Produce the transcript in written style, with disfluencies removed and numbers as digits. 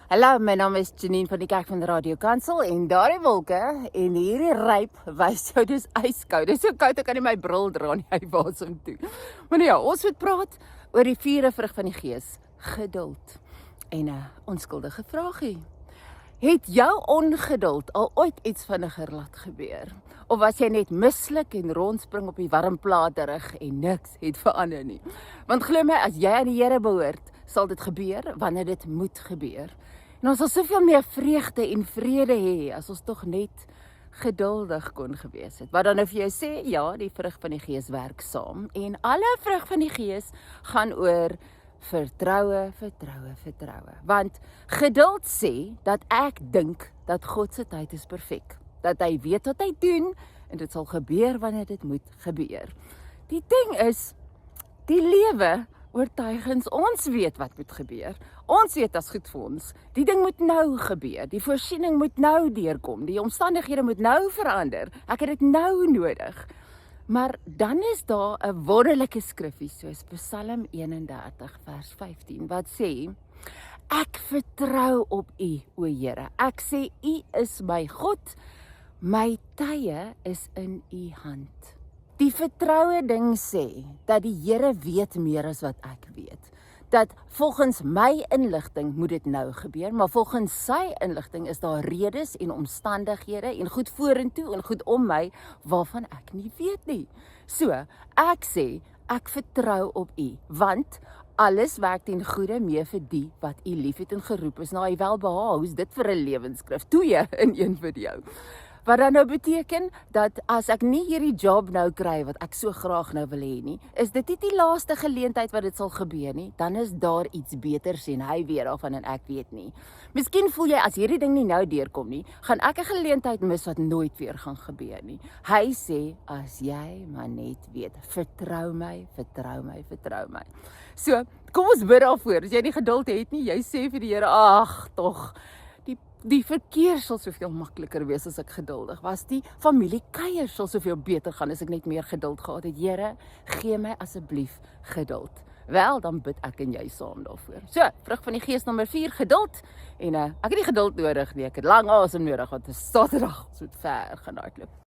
Hallo, my naam is Janine van die Kerk van die Radio Kansel en daardie wolke en hierdie ryp wys jou dis ijskoud. Dis so koud ek kan nie my bril dra nie, hy wasem toe. Maar nee, ons moet praat oor die vierde vrug van die Gees, geduld. En 'n onskuldige vraagie. Het jou ongeduld al ooit iets vinniger laat gebeur? Of was jy net mislik en rondspring op die warm platerig en niks het verander nie? Want glo my, as jy aan die Here behoort, sal dit gebeur wanneer dit moet gebeur. En ons sal soveel meer vreugde en vrede hê as ons tog net geduldig kon gewees het. Wat dan nou vir jou sê, ja, die vrug van die Gees werk saam en alle vrug van die Gees gaan oor vertroue, vertroue, vertroue. Want geduld sê dat ek dink dat God se tyd is perfek. Dat hy weet wat hy doen en dit sal gebeur wanneer dit moet gebeur. Die ding is, die lewe oortuigings, ons weet wat moet gebeur. Ons weet as goed vir ons. Die ding moet nou gebeur. Die voorsiening moet nou deurkom. Die omstandighede moet nou verander. Ek het dit nou nodig. Maar dan is daar 'n wonderlike skriffie soos Psalm 31 vers 15 wat sê: Ek vertrou op U, o Here. Ek sê U is my God. My tye is in U hand. Die vertroue ding sê dat die Here weet meer as wat ek weet. Dat volgens my inligting moet dit nou gebeur, maar volgens sy inligting is daar redes en omstandighede en goed vorentoe en goed om my waarvan ek nie weet nie. So, ek sê, ek vertrou op U, want alles werk ten goeie mee vir die wat U liefhet en geroep is na U welbehae. Hoe's dit vir 'n lewensskrif? 2 in een video. Wat dan nou beteken, dat as ek nie hierdie job nou kry, wat ek so graag nou wil hê nie, is dit nie die laaste geleentheid wat dit sal gebeur nie, dan is daar iets beters en hy weet daarvan en ek weet nie. Miskien voel jy, as hierdie ding nie nou deurkom nie, gaan ek 'n geleentheid mis wat nooit weer gaan gebeur nie. Hy sê, as jy maar net weet, vertrou my, vertrou my, vertrou my. So, kom ons bid daarvoor, as jy nie geduld het nie, jy sê vir die Here, ag, tog, die verkeer sal soveel makliker wees as ek geduldig was. Die familiekuier sal soveel beter gaan as ek net meer geduld gehad het. Here, gee my asseblief geduld. Wel, dan bid ek en jy saam daarvoor. So, vrug van die Gees nommer 4, geduld. En ek het nie geduld nodig nie, ek het lang asem nodig, want dit is Saterdag, ons moet ver gaan hardloop.